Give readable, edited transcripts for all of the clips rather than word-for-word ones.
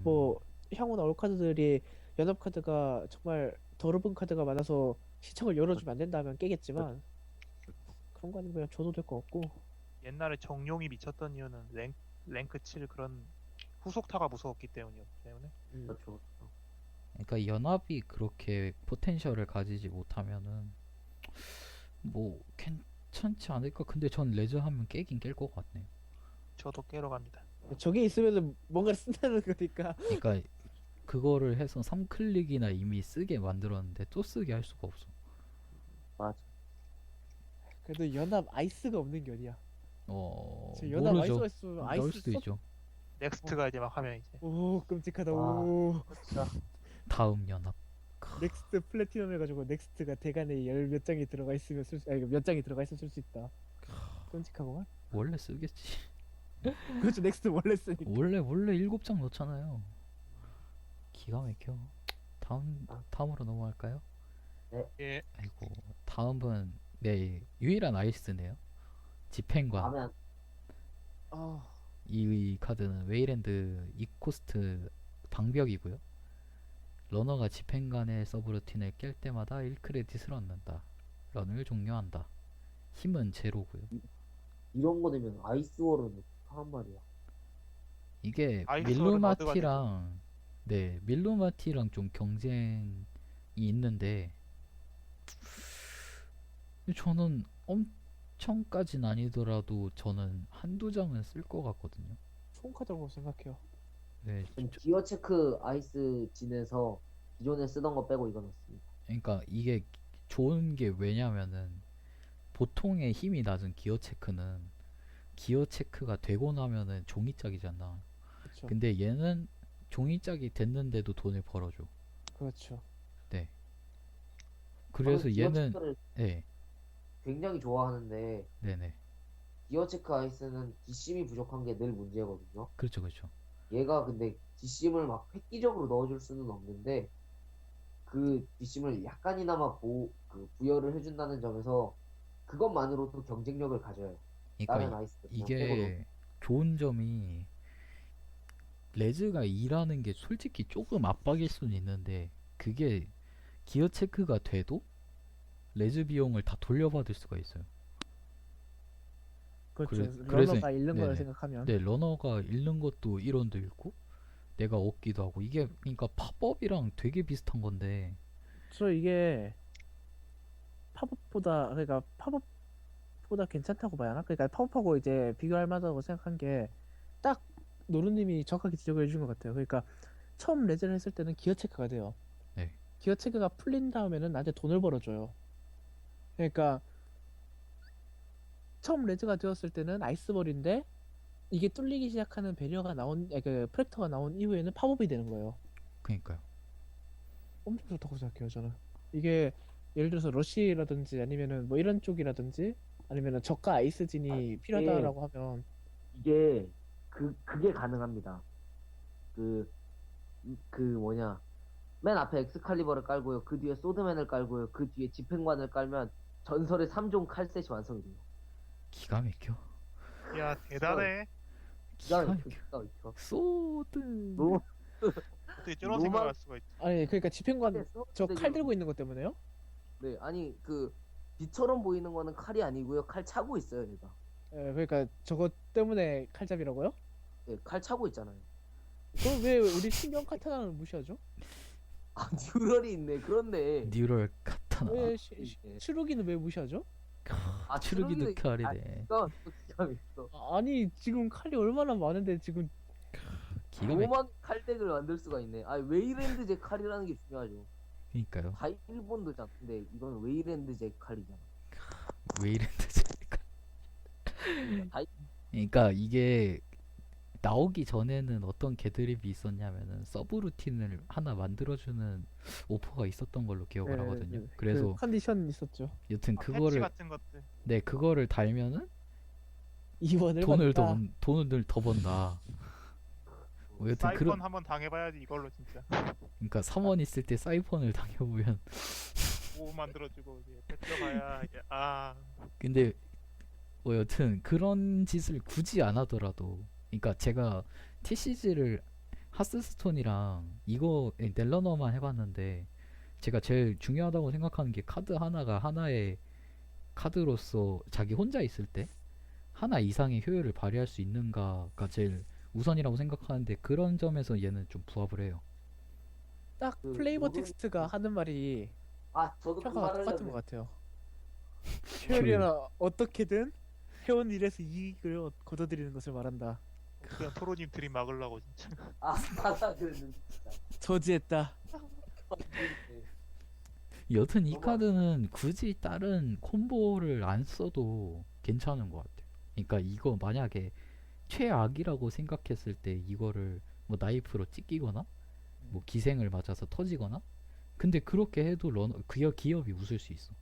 뭐 향후 나올 카드들이 연합 카드가 정말 더러운 카드가 많아서 시청을 열어주면 안 된다면 깨겠지만 그런 거 아니면 그냥 줘도 될 것 같고. 옛날에 정용이 미쳤던 이유는 랭크 7 그런 후속타가 무서웠기 때문이었기 때문에. 그렇죠. 그러니까 연합이 그렇게 포텐셜을 가지지 못하면은 뭐 괜찮지 않을까? 근데 전 레저 하면 깨긴 깰 것 같네요. 저도 깨러 갑니다. 저게 있으면은 뭔가를 쓴다는 거니까. 그러니까 그거를 해서 3클릭이나 이미 쓰게 만들었는데 또 쓰게 할 수가 없어. 맞아. 그래도 연합 아이스가 없는 게 어디야. 저 연합 모르죠. 아이스가 있으면 나올 아이스 수도 써? 있죠. 넥스트가 이제 막 하면 이제 오 끔찍하다. 와. 오 진짜 다음 연합. 넥스트 플래티넘 해가지고 넥스트가 대간에 열 몇 장이 들어가 있으면 아니 몇 장이 들어가 있으면 쓸 수 있다. 끔찍하구만. 원래 쓰겠지. 그렇죠, 넥스트 원래 쓰니까. 원래 7장 넣잖아요. 기가 막혀. 다음으로 넘어갈까요? 예, 아이고, 다음은 네, 유일한 아이스네요. 집행관. 다음에 아 이 카드는 웨이랜드 2코스트 방벽이고요. 러너가 집행관의 서브루틴을 깰 때마다 1크레딧을 얻는다. 런을 종료한다. 힘은 제로고요. 이런 거 되면 아이스월은 하란 말이야. 이게 아이스월은 어드가 밀루마티랑 좀 경쟁이 있는데 저는 엄청까진 아니더라도 저는 한두 장은 쓸 것 같거든요. 좋은 카드라고 생각해요. 네, 기어 체크 아이스 진에서 기존에 쓰던 거 빼고 이거 넣습니다. 그러니까 이게 좋은 게 왜냐면은 보통의 힘이 낮은 기어 체크는 기어 체크가 되고 나면은 종이짝이잖아. 그렇죠. 근데 얘는 종이짝이 됐는데도 돈을 벌어줘. 그렇죠. 네. 그래서 저는 기어 얘는 체크를 네, 굉장히 좋아하는데 네네. 기어 체크 아이스는 뒷심이 부족한 게 늘 문제거든요. 그렇죠, 그렇죠. 얘가 근데 뒷심을 막 획기적으로 넣어줄 수는 없는데 그 뒷심을 약간이나마 부여를 해준다는 점에서 그것만으로도 경쟁력을 가져요. 다른 그러니까 아이스들 그냥 빼고도. 이게 좋은 점이 레즈가 일하는 게 솔직히 조금 압박일 수는 있는데 그게 기어 체크가 돼도 레즈 비용을 다 돌려받을 수가 있어요. 그렇죠. 그래서 러너가 잃는 걸 네네. 생각하면. 네, 러너가 잃는 것도 1원도 잃고 내가 얻기도 하고 이게 그러니까 팝업이랑 되게 비슷한 건데 저 이게 팝업보다 괜찮다고 봐야 하나? 그러니까 팝업하고 이제 비교할 만하다고 생각한 게 딱 노루님이 정확하게 지적을 해준 것 같아요. 그러니까 처음 레저를 했을 때는 기어 체크가 돼요. 네. 기어 체크가 풀린 다음에는 나한테 돈을 벌어줘요. 그러니까 처음 레저가 되었을 때는 아이스볼인데 이게 뚫리기 시작하는 그 프랙터가 나온 이후에는 팝업이 되는 거예요. 그러니까요. 엄청 좋다고 생각해요, 저는. 이게 예를 들어서 러시라든지 아니면은 뭐 이런 쪽이라든지 아니면은 저가 아이스진이 필요하다라고 하면 이게 그게 가능합니다. 그 뭐냐 맨 앞에 엑스칼리버를 깔고요. 그 뒤에 소드맨을 깔고요. 그 뒤에 집행관을 깔면 전설의 3종 칼셋이 완성이 돼요. 기가 막혀. 야 대단해. 기가 기가 막혀, 막혀. 기가 막혀. 소드. 너무 어떻게 저런 로망- 생각할 수가 있지? 아니 그러니까 집행관 저 근데 칼 들고 있는 것 때문에요? 네, 아니 빛처럼 보이는 거는 칼이 아니고요. 칼 차고 있어요, 얘가. 예, 그러니까 저것 때문에 칼잡이라고요? 네, 칼 차고 있잖아요. 그럼 왜 우리 신경 카타나를 무시하죠? 아, 뉴럴이 있네. 그렇네. 뉴럴 카타나. 왜 네. 추루기는 왜 무시하죠? 아, 추르기도 추르기도- 칼이네. 기가 막혀. 아니 지금 칼이 얼마나 많은데 지금 기가 막혀. 로만 칼덱을 만들 수가 있네. 아, 웨이랜드제 칼이라는 게 중요하죠. 그러니까요. 다 일본도 잡는데 이건 웨이랜드제 칼이잖아. 왜 이랬는지. 다 그러니까 이게 나오기 전에는 어떤 개드립이 있었냐면은 서브루틴을 하나 만들어주는 오퍼가 있었던 걸로 기억을 하거든요. 그래서 그 컨디션 있었죠. 여튼 패치 그거를 같은 것들. 네 그거를 달면은 2원을 돈을 더 번다. 뭐 여튼 사이펀 한번 당해봐야지 이걸로 진짜. 그러니까 3원 있을 때 사이펀을 당해보면 오 만들어주고 이제 뺏겨가야 이제 근데 뭐 여튼 그런 짓을 굳이 안 하더라도 그러니까 제가 TCG를 하스스톤이랑 이거 넬러너만 해봤는데 제가 제일 중요하다고 생각하는 게 카드 하나가 하나의 카드로서 자기 혼자 있을 때 하나 이상의 효율을 발휘할 수 있는가가 제일 우선이라고 생각하는데 그런 점에서 얘는 좀 부합을 해요. 딱 그 플레이버 모든- 텍스트가 하는 말이 아 저도 그 평가가 말을 똑같은 것 하려고 같아요. 효율이나 어떻게든 해온 일에서 이익을 거둬들이는 것을 말한다. 그냥 토로님 드림 막으려고 진짜. 아 맞아 그랬는데 진짜. 저지했다. 여튼 이 너무 카드는 굳이 다른 콤보를 안 써도 괜찮은 것 같아요. 그러니까 이거 만약에 최악이라고 생각했을 때 이거를 뭐 나이프로 찢기거나 뭐 기생을 맞아서 터지거나 근데 그렇게 해도 기업이 웃을 수 있어.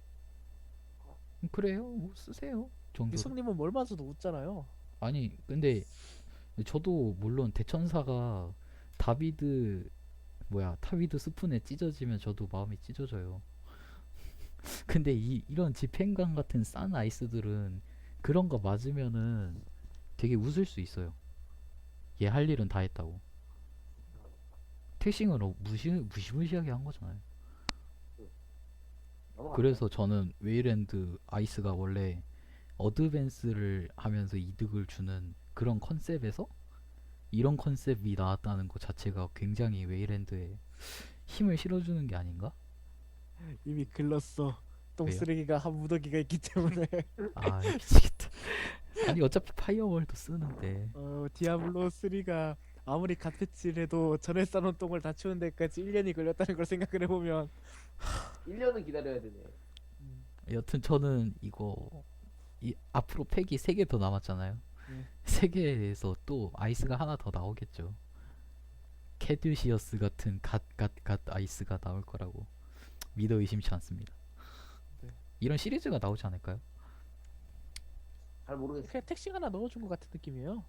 그래요? 뭐 쓰세요. 정도로. 이성님은 뭘 맞아도 웃잖아요. 아니 근데 저도 물론 대천사가 타비드 스푼에 찢어지면 저도 마음이 찢어져요. 근데 이런 집행관 같은 싼 아이스들은 그런 거 맞으면은 되게 웃을 수 있어요. 얘 할 일은 다 했다고. 택싱을 무시무시하게 한 거잖아요. 그래서 저는 웨이랜드 아이스가 원래 어드밴스를 하면서 이득을 주는 그런 컨셉에서 이런 컨셉이 나왔다는 것 자체가 굉장히 웨이랜드에 힘을 실어주는 게 아닌가? 이미 글렀어. 똥 왜요? 쓰레기가 한 무더기가 있기 때문에. 아 미치겠다. 아니 어차피 파이어월도 쓰는데 디아블로 3가 아무리 갓패치를 해도 전에 싸놓은 똥을 다 치우는 데까지 1년이 걸렸다는 걸 생각을 해보면 1년은 기다려야 되네. 여튼 저는 이거 앞으로 팩이 3개 더 남았잖아요. 네. 3개에서 또 아이스가 하나 더 나오겠죠. 캐듀시어스 같은 갓 아이스가 나올 거라고 믿어 의심치 않습니다. 네. 이런 시리즈가 나오지 않을까요? 잘 모르겠어. 그냥 택시 하나 넣어준 것 같은 느낌이에요.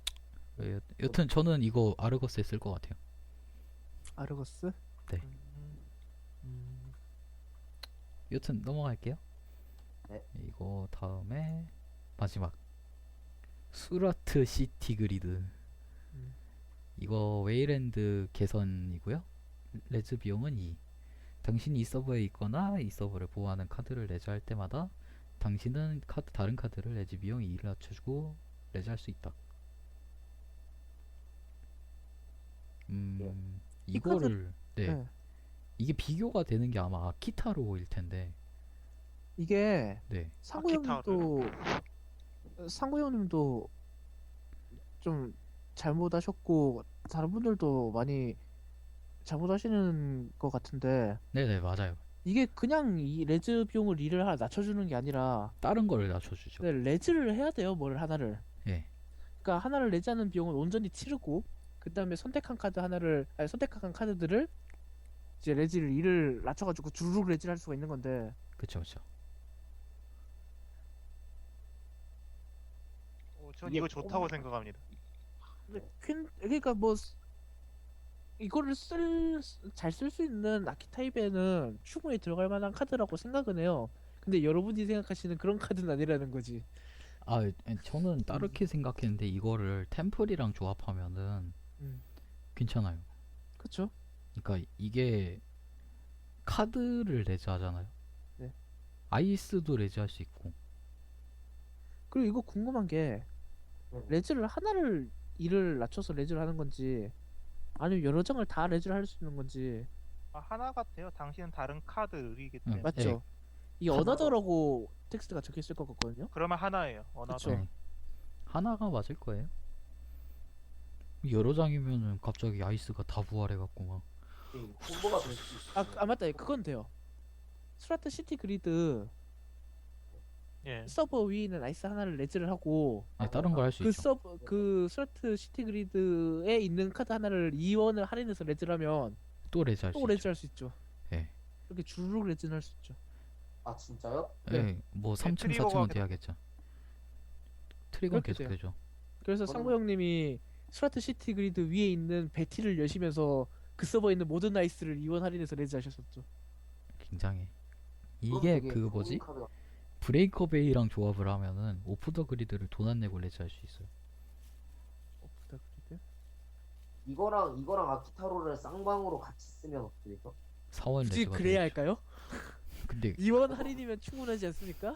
여튼 저는 이거 아르거스에 쓸 것 같아요. 아르거스? 여튼 넘어갈게요. 네. 이거 다음에 마지막 수라트 시티 그리드. 이거 웨이랜드 개선이고요. 레즈 비용은 2. 당신이 이 서버에 있거나 이 서버를 보호하는 카드를 레즈할 때마다 당신은 다른 카드를 레즈 비용 2를 낮춰주고 레즈할 수 있다. 이거를 네. 이게 비교가 되는 게 아마 아키타로일 텐데. 이게 네. 상구 형님도 좀 잘못하셨고 다른 분들도 많이 잘못하시는 것 같은데 네네 맞아요. 이게 그냥 이 레즈 비용을 2를 하나 낮춰주는 게 아니라 다른 거를 낮춰주죠. 네, 레즈를 해야 돼요. 뭘 하나를. 예. 그러니까 하나를 레즈하는 비용은 온전히 치르고 그 다음에 선택한 카드들을 이제 레즈를 2를 낮춰가지고 주르륵 레즈를 할 수가 있는 건데 그쵸 그쵸. 전 이게 이거 좋다고 생각합니다. 그러니까 뭐 이거를 잘 쓸 수 있는 아키타입에는 충분히 들어갈 만한 카드라고 생각은 해요. 근데 여러분이 생각하시는 그런 카드는 아니라는 거지. 저는 다르게 생각했는데 이거를 템플이랑 조합하면은 음. 괜찮아요. 그쵸? 그러니까 이게 카드를 레즈하잖아요. 네. 아이스도 레즈할 수 있고. 그리고 이거 궁금한 게 레즈를 하나를 2를 낮춰서 레즈를 하는 건지 아니면 여러 장을 다 레즈를 할 수 있는 건지 하나 같아요. 당신은 다른 카드이기 때문에. 맞죠? 이게 어나더라고 텍스트가 적혀 있을 것 같거든요. 그러면 하나예요. 어나더. 그쵸. 네. 하나가 맞을 거예요. 여러 장이면은 갑자기 아이스가 다 부활해갖고 막. 콤보가 될 수 있어. 맞다. 그건 돼요. 스라트 시티 그리드 예. 서버 위에 있는 아이스 하나를 레즈를 하고 다른 걸 할 수 있죠. 그 스라트 시티 그리드에 있는 카드 하나를 2원을 할인해서 레즈를 하면 또 레즈할 수 또 있죠. 레즈할 수 있죠. 예. 이렇게 주르륵 레즈는 할 수 있죠. 아 진짜요? 예. 뭐 3층 트리거가 4층은 계속- 돼야겠죠. 트리거는 그렇게 계속 돼요. 되죠. 그래서 저는- 상구 형님이 스라트 시티 그리드 위에 있는 베티를 여시면서 그 서버에 있는 모든 아이스를 2원 할인해서 레즈 하셨었죠. 굉장히. 그럼 이게 되게 그 좋은 뭐지? 카드가- 브레이커 베이랑 조합을 하면은 오프 더 그리드를 돈 안 내고 레즈할 수 있어요. 부탁드릴게요. 이거랑 아키타로를 쌍방으로 같이 쓰면 어떻게 되죠? 4원 굳이 레즈가 그래야 되겠죠. 할까요? 근데 2원 할인이면 충분하지 않습니까?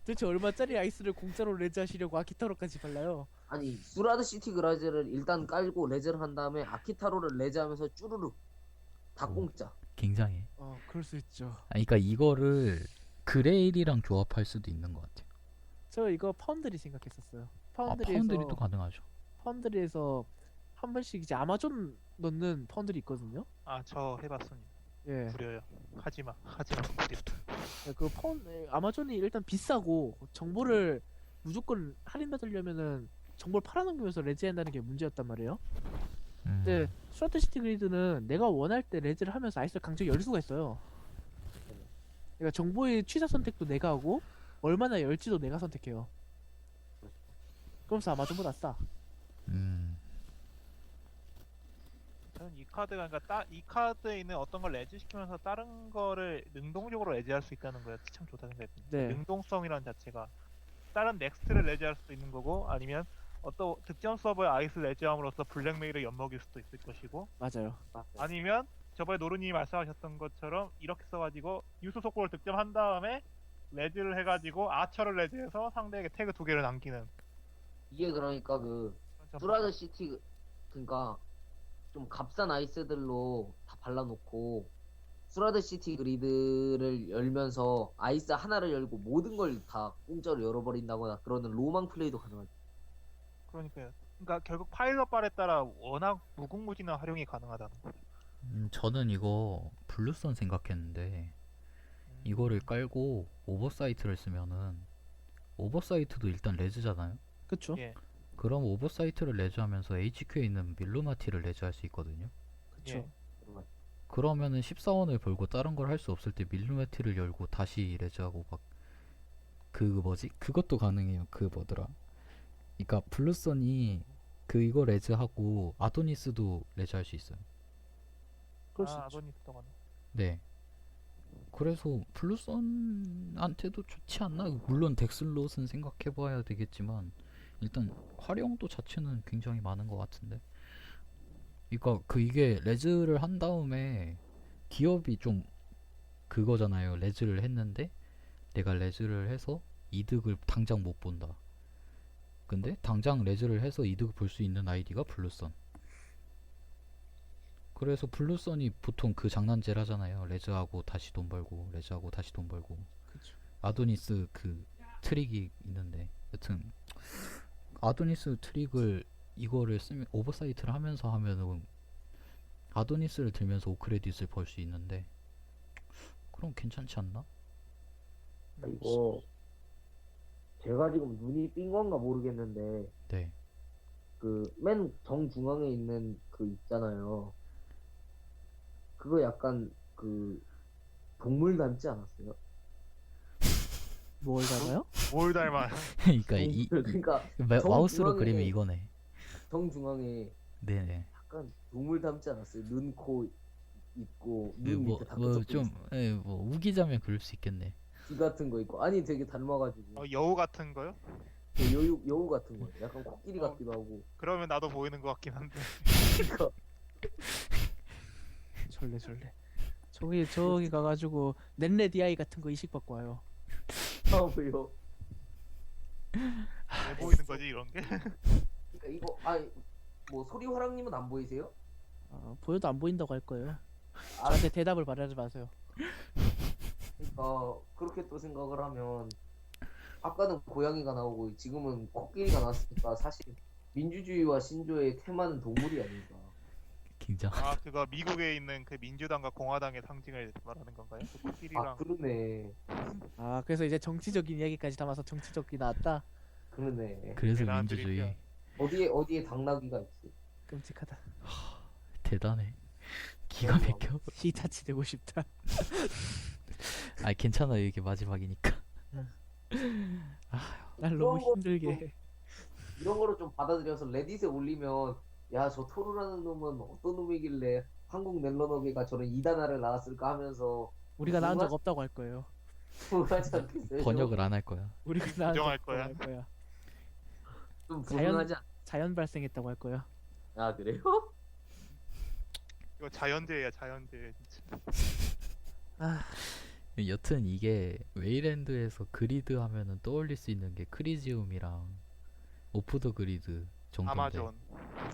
도대체 얼마짜리 아이스를 공짜로 레즈 하시려고 아키타로까지 발라요? 아니 수라드 시티 그라즈를 일단 깔고 레즈를 한 다음에 아키타로를 레즈하면서 쭈루룩 다 오. 공짜. 굉장해. 그럴 수 있죠. 그러니까 이거를 그레일이랑 조합할 수도 있는 것 같아요. 저 이거 파운드리 생각했었어요. 아, 파운드리에서 파운드리도 가능하죠. 파운드리에서 한 번씩 이제 아마존 넣는 파운드리 있거든요. 아, 저 해봤습니다. 예. 구려요. 하지마 구려. 그 아마존이 일단 비싸고 정보를 무조건 할인받으려면은 정보를 팔아넘기면서 레즈 한다는 게 문제였단 말이에요. 근데 스와트 시티 그리드는 내가 원할 때 레즈를 하면서 아이스를 강제로 열 수가 있어요. 그러니까 정보의 취사 선택도 내가 하고 얼마나 열지도 내가 선택해요. 그러면서 아마존보다 싸. 저는 이 카드가 그러니까 이 카드에 있는 어떤 걸 레지 시키면서 다른 거를 능동적으로 레지할 수 있다는 거에 참 좋다 생각했습니다. 네. 능동성이라는 자체가 다른 넥스트를 레지할 수도 있는 거고 아니면 어떤 특정 서버의 아이스 레지함으로써 블랙메일을 엿먹일 수도 있을 것이고 맞아요. 아니면 저번에 노루님이 말씀하셨던 것처럼 이렇게 써가지고 유수 속도를 득점한 다음에 레즈를 해가지고 아처를 레즈해서 상대에게 태그 2개를 남기는 이게 그러니까 그 그런 수라드 시티 그러니까 좀 값싼 아이스들로 다 발라놓고 수라드 시티 그리드를 열면서 아이스 하나를 열고 모든 걸 다 공짜로 열어버린다거나 그러는 로망 플레이도 가능하죠. 그러니까요. 그러니까 결국 파일럿 발에 따라 워낙 무궁무진한 활용이 가능하다는 거죠. 저는 이거 블루선 생각했는데 이거를 깔고 오버사이트를 쓰면은 오버사이트도 일단 레즈잖아요. 그쵸? 예. 그럼 오버사이트를 레즈하면서 HQ에 있는 밀루나티를 레즈할 수 있거든요. 그쵸. 예. 그러면은 14원을 벌고 다른 걸 할 수 없을 때 밀루나티를 열고 다시 레즈하고 막 그 뭐지? 그것도 가능해요. 그 뭐더라? 그러니까 블루선이 그 이거 레즈하고 아도니스도 레즈할 수 있어요. 그럴 수 있죠. 아도니스도 가능. 네. 그래서 블루선한테도 좋지 않나? 물론 덱슬롯은 생각해봐야 되겠지만 일단 활용도 자체는 굉장히 많은 것 같은데. 그러니까 이게 레즈를 한 다음에 기업이 좀 그거잖아요. 레즈를 했는데 내가 레즈를 해서 이득을 당장 못 본다. 근데 당장 레즈를 해서 이득을 볼 수 있는 아이디가 블루선. 그래서 블루선이 보통 그 장난질 하잖아요. 레즈하고 다시 돈 벌고 레즈하고 다시 돈 벌고. 그쵸. 아도니스 그 트릭이 있는데 여튼 아도니스 트릭을 이거를 쓰면 오버사이트를 하면서 하면은 아도니스를 들면서 오크레딧을 벌 수 있는데 그럼 괜찮지 않나? 이거 제가 지금 눈이 삔 건가 모르겠는데 네. 그 맨 정중앙에 있는 그 있잖아요. 그거 약간 그 동물 닮지 않았어요? 뭘 닮아요? 뭘 닮아? 그러니까 그러니까 마우스로 정중앙에- 그리면 이거네. 정중앙에 네네. 약간 동물 닮지 않았어요? 눈, 코 있고 눈 밑에 다 뭐좀 뭐 우기자면 그럴 수 있겠네. 귀 같은 거 있고 아니 되게 닮아가지고 여우 같은 거요? 그 여우 같은 거 약간 코끼리 같기도 하고 그러면 나도 보이는 것 같긴 한데. 그러니까 절레. 저기 가가지고 넷레 DI 같은 거 이식 받고 와요. 왜요? 왜 보이는 거지 이런 게? 그러니까 이거 아니 뭐 소리화랑님은 안 보이세요? 보여도 안 보인다고 할 거예요. 아 저한테 대답을 바라지 마세요. 그러니까 그렇게 또 생각을 하면 아까는 고양이가 나오고 지금은 코끼리가 나왔으니까 사실 민주주의와 신조의 테마는 동물이 아닌가. 굉장. 아 그거 미국에 있는 그 민주당과 공화당의 상징을 말하는 건가요? 그 코끼리랑 아 그러네. 그래서 이제 정치적인 이야기까지 담아서 정치적이 나왔다. 그러네. 그래서 대단한들이죠. 민주주의. 어디에 당나귀가 있지? 끔찍하다. 대단해. 기가 막혀. 히타치 되고 싶다. 아 괜찮아 이게 마지막이니까. 날 너무 그런 것도 힘들게 해. 이런 거를 좀 받아들여서 레딧에 올리면 야 저 토르라는 놈은 어떤 놈이길래 한국 넬러너게가 저런 이단화를 나왔을까 하면서 우리가 나온 적 정말? 없다고 할 거예요. 불하지 않겠어요? 번역을 안 할 거야. 우리가 나온 적 부정할 없다고 거야. 할 거야. 좀 자연- 불안하지 않겠어요? 자연 발생했다고 할 거예요. 아 그래요? 이거 자연재해야 자연재해 진짜. 아, 여튼 이게 웨이랜드에서 그리드 하면은 떠올릴 수 있는 게 크리지움이랑 오프 더 그리드 정도인데 아마존.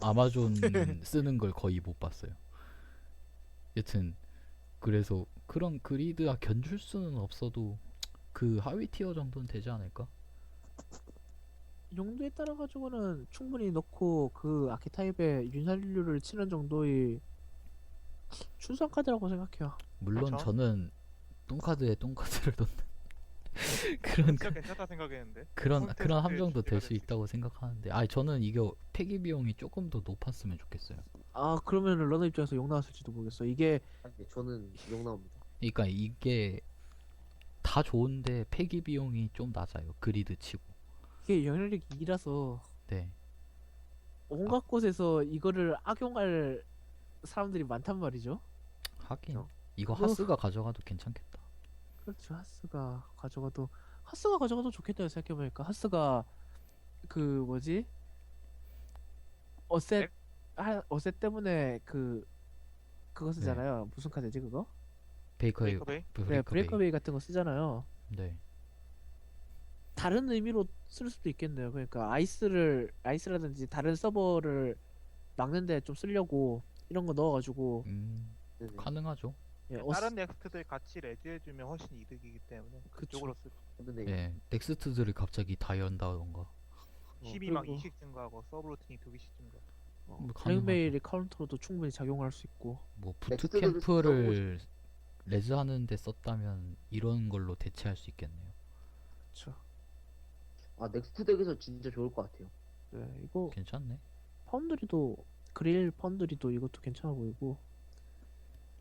아마존 쓰는 걸 거의 못 봤어요. 여튼 그래서 그런 그리드와 견줄 수는 없어도 그 하위 티어 정도는 되지 않을까? 용도에 따라 가지고는 충분히 넣고 그 아키타입의 윤활유를 치는 정도의 순수한 카드라고 생각해요. 물론 그렇죠. 저는 똥카드에 똥카드를 넣는 그런 진짜 괜찮다 생각했는데. 그런 콘테스트에 함정도 될 주제가 수 될 있다고 생각하는데, 아니 저는 이게 폐기 비용이 조금 더 높았으면 좋겠어요. 아, 그러면 러너 입장에서 욕 나왔을지도 모르겠어. 이게 아니, 저는 욕 나옵니다. 그러니까 이게 다 좋은데 폐기 비용이 좀 낮아요. 그리드 치고. 영향력이 2라서 네. 온갖 곳에서 이거를 악용할 사람들이 많단 말이죠. 하긴 그렇죠. 이거 그거- 하스가 가져가도 괜찮겠다. 그렇죠. 하스가 가져가도 좋겠다 생각해보니까 하스가 그 뭐지 어셋 어셋 때문에 그거 쓰잖아요. 무슨 카드지 그거? 베이커의 브레이커베이? 그래 브레이커베이 같은 거 쓰잖아요. 네. 다른 의미로 쓸 수도 있겠네요. 그러니까 아이스라든지 다른 서버를 막는데 좀 쓰려고 이런 거 넣어가지고 네네. 가능하죠. 예, 다른 넥스트들 같이 레즈해주면 훨씬 이득이기 때문에 그쪽으로 쓸. 근데 예. 넥스트들을 갑자기 다 연다던가. 힙이 막 그리고 2씩 증가하고 서브루틴이 2개씩 증가. 뭐 블랙메일이 카운터로도 충분히 작용할 수 있고. 뭐 넥스트들을 부트캠프를 레즈 하는데 썼다면 이런 걸로 대체할 수 있겠네요. 그렇죠. 아 넥스트 덱에서 진짜 좋을 것 같아요. 네, 이거 괜찮네. 그릴 파운드리도 이것도 괜찮아 보이고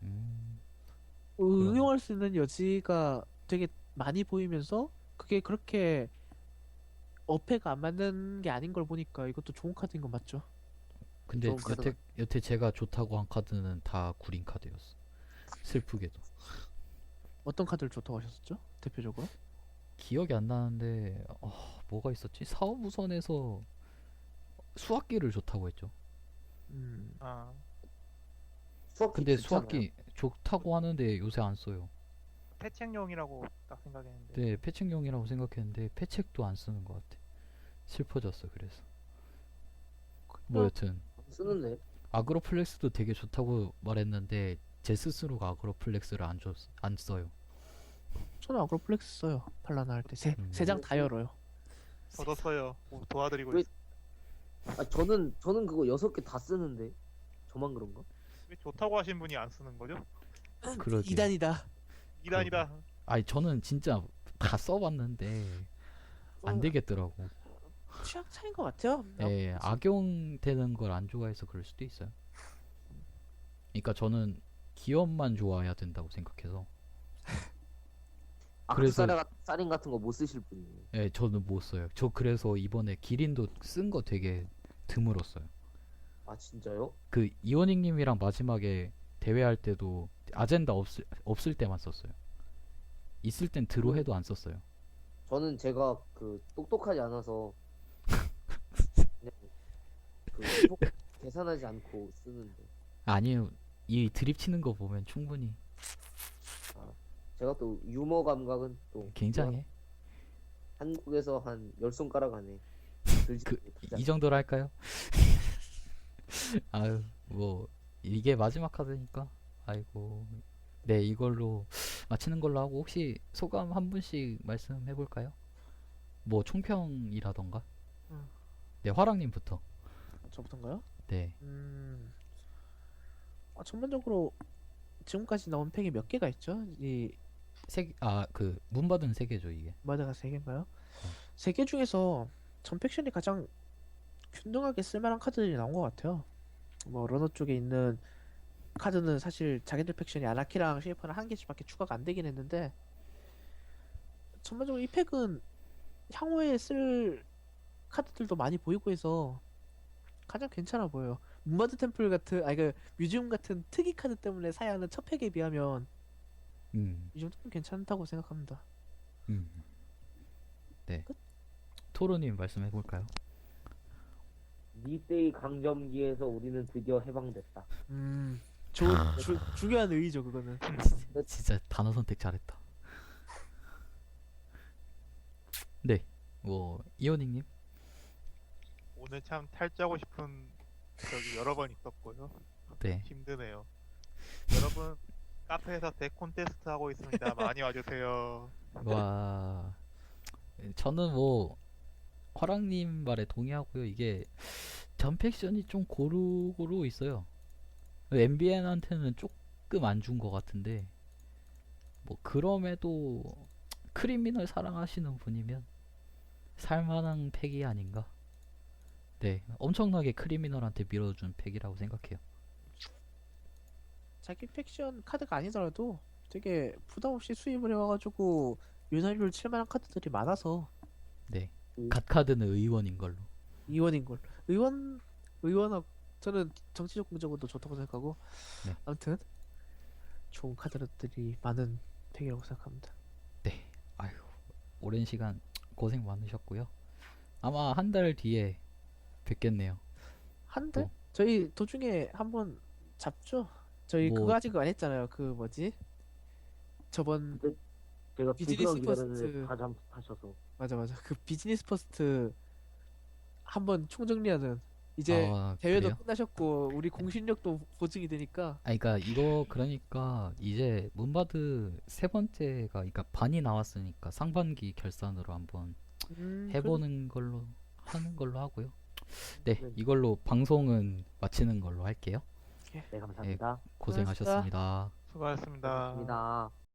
음. 응용할 수 있는 여지가 되게 많이 보이면서 그게 그렇게 어폐가 안 맞는 게 아닌 걸 보니까 이것도 좋은 카드인 거 맞죠? 근데 좋은 카드가- 여태 제가 좋다고 한 카드는 다 구린 카드였어. 슬프게도. 어떤 카드를 좋다고 하셨었죠? 대표적으로? 기억이 안 나는데 뭐가 있었지? 사업우선에서 수학기를 좋다고 했죠. 아, 수학기 근데 좋지 않아요? 수학기 좋다고 하는데 요새 안 써요. 패책용이라고 딱 생각했는데. 네, 패책용이라고 생각했는데 패책도 안 쓰는 것 같아. 슬퍼졌어. 그래서 뭐 여튼 쓰는데 아그로플렉스도 되게 좋다고 말했는데 제 스스로가 아그로플렉스를 안 써요. 저는 아그로플렉스 써요. 팔라나 할 때 세 장 다 열어요. 저도 써요. 뭐 도와드리고 왜- 있어. 아 저는 그거 6개 다 쓰는데 저만 그런가? 왜 좋다고 하신 분이 안 쓰는 거죠? 그러게. 2단이다. 2단이다. 아니 저는 진짜 다 써봤는데 안 되겠더라고. 취향 차이인 것 같아요. 예, 악용되는 걸 안 좋아해서 그럴 수도 있어요. 그러니까 저는 기업만 좋아해야 된다고 생각해서 그래서- 사린 같은 거 못 쓰실 분이에요. 예, 저는 못 써요. 저 그래서 이번에 기린도 쓴 거 되게 드물었어요. 아 진짜요? 그 이원익님이랑 마지막에 대회할 때도 아젠다 없을 때만 썼어요. 있을 땐 드로 해도 안 썼어요. 저는 제가 그 똑똑하지 않아서 그냥 계산하지 않고 쓰는데 아니요, 이 드립 치는 거 보면 충분히 제가 또 유머 감각은 또 굉장해. 한국에서 한 10손가락 안에 들지 그, 못하지 이 정도로 할까요? 아유, 뭐 이게 마지막 카드니까. 아이고. 네, 이걸로 마치는 걸로 하고 혹시 소감 한 분씩 말씀해 볼까요? 뭐 총평이라던가. 음. 네, 화랑님부터. 저부터인가요? 네. 전반적으로 지금까지 나온 팩이 몇 개가 있죠? 이 그 문받은 세 개죠, 이게. 마다가 3개인가요? 3개 중에서 전 팩션이 가장 균등하게 쓸만한 카드들이 나온 것 같아요. 뭐 러너 쪽에 있는 카드는 사실 자기들 팩션이 아나키랑 쉐이퍼는 한 개씩밖에 추가가 안 되긴 했는데 전반적으로 이 팩은 향후에 쓸 카드들도 많이 보이고 해서 가장 괜찮아 보여요. 문바드 템플 같은 그 뮤지엄 같은 특이 카드 때문에 사야 하는 첫 팩에 비하면 음. 이 정도는 괜찮다고 생각합니다. 네. 끝? 토로님 말씀해 볼까요? 니세이 강점기에서 우리는 드디어 해방됐다. 좋은 중요한 의의죠 그거는. 진짜 단어 선택 잘했다. 네, 뭐 이호닝님. 오늘 참 탈주하고 싶은 적이 여러 번 있었고요. 네, 힘드네요. 여러분 카페에서 덱 콘테스트 하고 있습니다. 많이 와주세요. 와, 저는 뭐 화랑님 말에 동의하고요. 이게 전 팩션이 좀 고루고루 있어요. MBN한테는 조금 안 준 것 같은데, 뭐 그럼에도 크리미널 사랑하시는 분이면 살만한 팩이 아닌가. 네, 엄청나게 크리미널한테 밀어준 팩이라고 생각해요. 자기 팩션 카드가 아니더라도 되게 부담 없이 수입을 해와가지고 윤활유를 칠 만한 카드들이 많아서 네, 갓카드는 의원인 걸로. 의원인 걸. 의원하고 저는 정치적 공적으로도 좋다고 생각하고. 네. 아무튼 좋은 카드들이 많은 팩이라고 생각합니다. 네, 아유, 오랜 시간 고생 많으셨고요. 아마 한 달 뒤에 뵙겠네요. 한 달? 뭐. 저희 도중에 한번 잡죠. 저희 뭐. 그거 아직 안 했잖아요. 그 뭐지? 저번 제가 비즈니스 비즈니스 퍼스트. 기다렸는데 다 잠수타셔서. 맞아. 그 비즈니스 퍼스트 한번 총정리하는. 이제 아, 대회도 그래요? 끝나셨고 우리 공신력도 보증이 되니까. 아, 그러니까 이거 그러니까 이제 문바드 세 번째가 그러니까 반이 나왔으니까 상반기 결산으로 한번 해보는 걸로 하는 걸로 하고요. 네, 네. 이걸로 방송은 마치는 걸로 할게요. 네, 감사합니다. 고생하셨습니다. 수고하셨습니다. 고맙습니다.